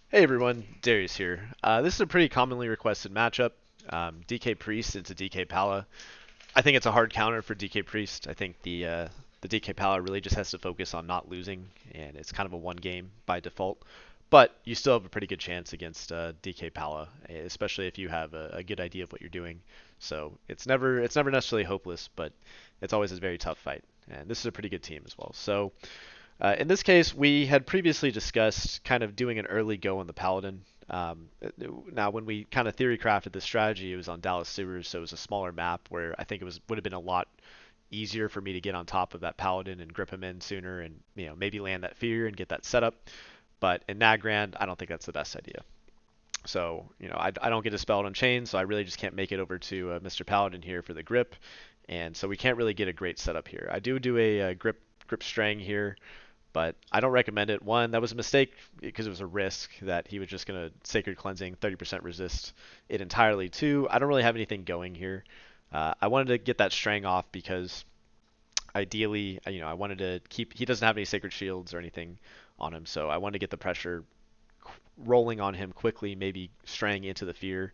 Hey everyone, Darius here. This is a pretty commonly requested matchup. DK Priest into DK Pala. I think it's a hard counter for DK Priest. I think the DK Pala really just has to focus on not losing, and it's kind of a one game by default. But you still have a pretty good chance against DK Pala, especially if you have a good idea of what you're doing. So it's never necessarily hopeless, but it's always a very tough fight. And this is a pretty good team as well. So in this case, we had previously discussed kind of doing an early go on the Paladin. Now, when we kind of theory crafted this strategy, it was on Dallas Sewers, so it was a smaller map where I think it would have been a lot easier for me to get on top of that Paladin and grip him in sooner, and maybe land that fear and get that setup. But in Nagrand, I don't think that's the best idea. So I don't get dispelled on chain, so I really just can't make it over to Mr. Paladin here for the grip, and so we can't really get a great setup here. I do a grip strang here, but I don't recommend it. One, that was a mistake because it was a risk that he was just going to Sacred Cleansing 30% resist it entirely. Two, I don't really have anything going here. I wanted to get that Strang off because ideally, I wanted to keep. He doesn't have any Sacred Shields or anything on him, so I wanted to get the pressure rolling on him quickly, maybe Strang into the Fear.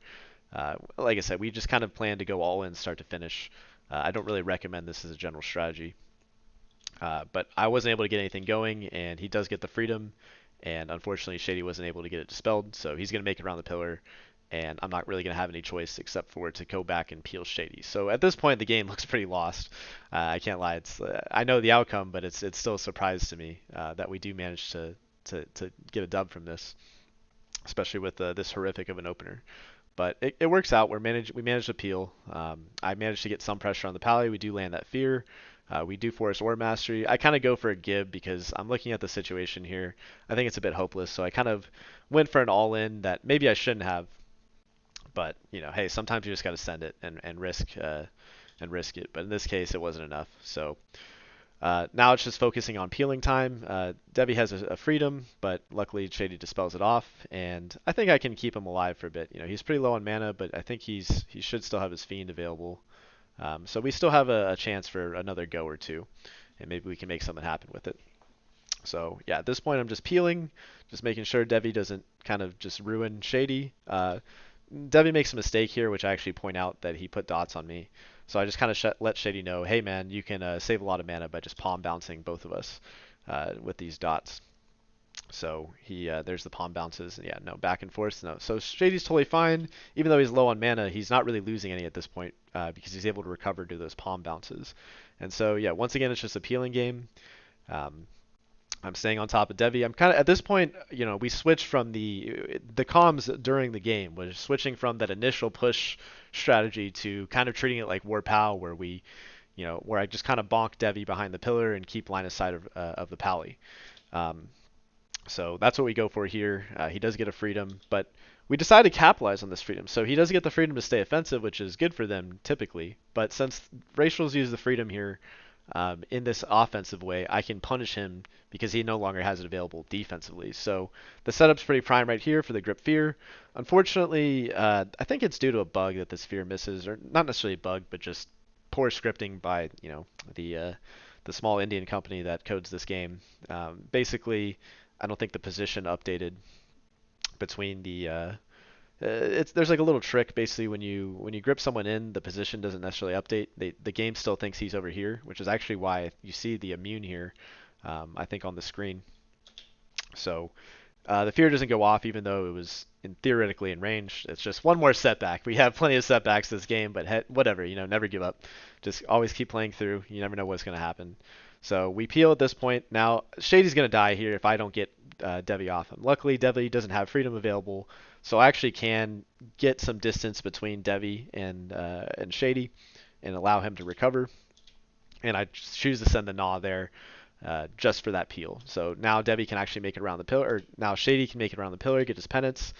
Like I said, we just kind of plan to go all in start to finish. I don't really recommend this as a general strategy. But I wasn't able to get anything going, and he does get the freedom, and unfortunately Shady wasn't able to get it dispelled, so he's going to make it around the pillar, and I'm not really going to have any choice except for to go back and peel Shady. So at this point, the game looks pretty lost. I can't lie. I know the outcome, but it's still a surprise to me that we do manage to get a dub from this, especially with this horrific of an opener. But it works out. We managed to peel. I managed to get some pressure on the pally. We do land that fear. We do force War Mastery. I kind of go for a give because I'm looking at the situation here. I think it's a bit hopeless, so I kind of went for an all-in that maybe I shouldn't have. But hey, sometimes you just got to send it and risk it. But in this case, it wasn't enough. So now it's just focusing on peeling time. Devi has a freedom, but luckily Shady dispels it off, and I think I can keep him alive for a bit. He's pretty low on mana, but I think he should still have his Fiend available. So we still have a chance for another go or two, and maybe we can make something happen with it. So yeah, at this point I'm just peeling, just making sure Devi doesn't kind of just ruin Shady. Devi makes a mistake here, which I actually point out that he put dots on me. So I just kind of let Shady know, hey man, you can save a lot of mana by just palm bouncing both of us with these dots. So there's the palm bounces. Yeah, no, back and forth. No. So Shady's totally fine. Even though he's low on mana, he's not really losing any at this point because he's able to recover to those palm bounces. And so, yeah, once again, it's just a peeling game. Um, I'm staying on top of Devi. I'm kind of at this point, we switched from the comms during the game was switching from that initial push strategy to kind of treating it like War Pow, where where I just kind of bonk Devi behind the pillar and keep line of sight of the pally. Um, so that's what we go for here. He does get a freedom, but we decide to capitalize on this freedom. So he does get the freedom to stay offensive, which is good for them typically. But since Racials use the freedom here in this offensive way, I can punish him because he no longer has it available defensively. So the setup's pretty prime right here for the Grip Fear. Unfortunately, I think it's due to a bug that this Fear misses, or not necessarily a bug, but just poor scripting by the small Indian company that codes this game. Basically, I don't think the position updated between there's like a little trick basically when you grip someone in, the position doesn't necessarily update. The game still thinks he's over here, which is actually why you see the immune here, I think on the screen. So the fear doesn't go off even though it was theoretically in range. It's just one more setback. We have plenty of setbacks this game, but whatever, never give up. Just always keep playing through. You never know what's going to happen. So we peel at this point. Now Shady's going to die here if I don't get Devi off him. Luckily, Devi doesn't have freedom available, so I actually can get some distance between Devi and Shady and allow him to recover. And I choose to send the Gnaw there just for that peel. So now Devi can actually make it around the pillar, or now Shady can make it around the pillar, get his penance.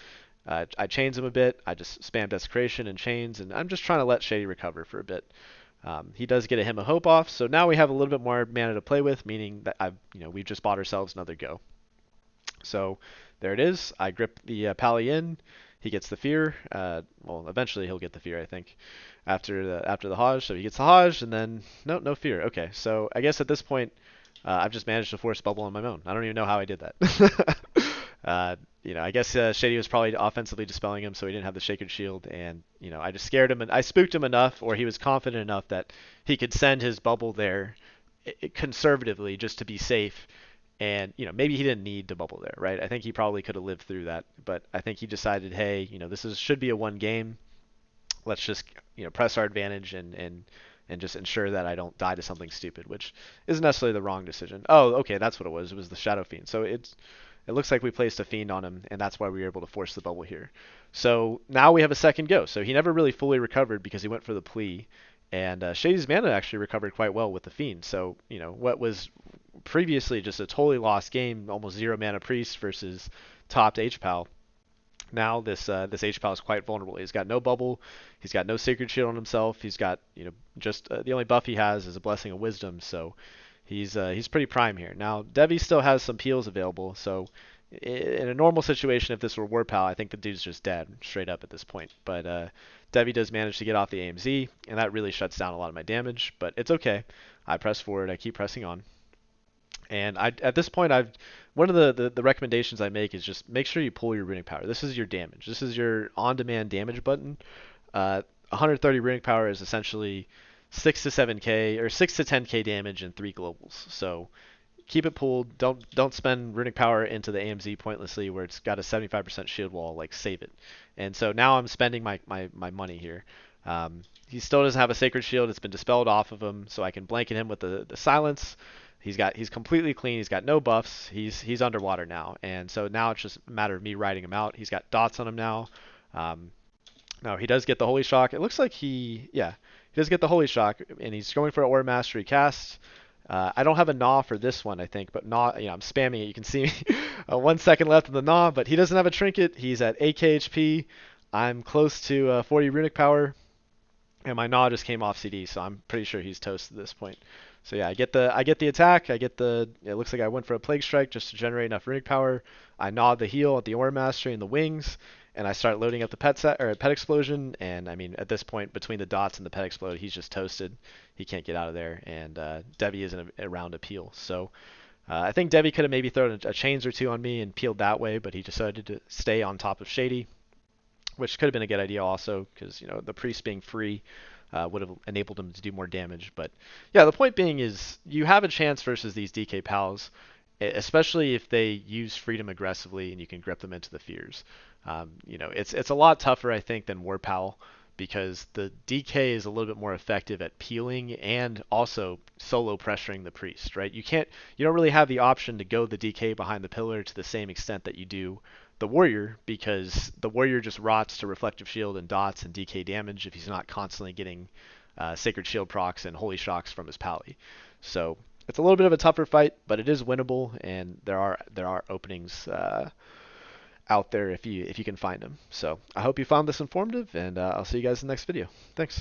I chains him a bit. I just spam Desecration and chains, and I'm just trying to let Shady recover for a bit. He does get a Hymn of Hope off, so now we have a little bit more mana to play with, meaning that we've just bought ourselves another go. So there it is. I grip the Pally in. He gets the fear. Well, eventually he'll get the fear, I think, after the Hajj. So he gets the Hajj, and then no fear. Okay, so I guess at this point, I've just managed to force bubble on my own. I don't even know how I did that. I guess Shady was probably offensively dispelling him, so he didn't have the Shakered Shield, and I just scared him, and I spooked him enough, or he was confident enough that he could send his bubble there conservatively just to be safe, and maybe he didn't need to bubble there, right? I think he probably could have lived through that, but I think he decided, hey, this should be a one game. Let's just press our advantage and just ensure that I don't die to something stupid, which isn't necessarily the wrong decision. Oh, okay, that's what it was. It was the Shadow Fiend. So it looks like we placed a Fiend on him, and that's why we were able to force the bubble here. So now we have a second go. So he never really fully recovered because he went for the plea, and Shady's mana actually recovered quite well with the Fiend. So what was previously just a totally lost game, almost zero mana priest versus topped Hpal. Now this Hpal is quite vulnerable. He's got no bubble, he's got no sacred shield on himself. He's got just the only buff he has is a blessing of wisdom. So he's pretty prime here. Now Devi still has some peels available. So in a normal situation, if this were Warpal, I think the dude's just dead straight up at this point. But Devi does manage to get off the AMZ, and that really shuts down a lot of my damage. But it's okay. I press forward. I keep pressing on. And at this point, one of the recommendations I make is just make sure you pull your runic power. This is your damage. This is your on-demand damage button. 130 runic power is essentially 6 to 7k or 6 to 10k damage in 3 globals. So keep it pulled. Don't spend runic power into the AMZ pointlessly where it's got a 75% shield wall. Like save it. And so now I'm spending my money here. He still doesn't have a sacred shield. It's been dispelled off of him, so I can blanket him with the silence. He's completely clean. He's got no buffs. He's underwater now, and so now it's just a matter of me riding him out. He's got dots on him now. No, he does get the Holy Shock. It looks like he does get the Holy Shock, and he's going for an Aura Mastery cast. I don't have a Gnaw for this one, I think, but Gnaw, I'm spamming it. You can see me 1 second left of the Gnaw, but he doesn't have a Trinket. He's at 8k HP. I'm close to 40 runic power, and my Gnaw just came off CD, so I'm pretty sure he's toast at this point. So yeah, I get the attack. It looks like I went for a Plague Strike just to generate enough runic power. I gnawed the heal at the Aura Mastery and the wings, and I start loading up the pet explosion. And I mean, at this point, between the dots and the pet explode, he's just toasted. He can't get out of there, and Devi isn't around to peel. So I think Devi could have maybe thrown a chains or two on me and peeled that way, but he decided to stay on top of Shady, which could have been a good idea also, because the priest being free would have enabled him to do more damage. But yeah, the point being is you have a chance versus these DK pals, especially if they use freedom aggressively and you can grip them into the fears. It's a lot tougher, I think, than War Pal, because the DK is a little bit more effective at peeling and also solo pressuring the priest, right? You don't really have the option to go the DK behind the pillar to the same extent that you do the warrior, because the warrior just rots to reflective shield and dots and DK damage if he's not constantly getting sacred shield procs and holy shocks from his pally. So it's a little bit of a tougher fight, but it is winnable, and there are openings out there if you can find them. So I hope you found this informative, and I'll see you guys in the next video. Thanks.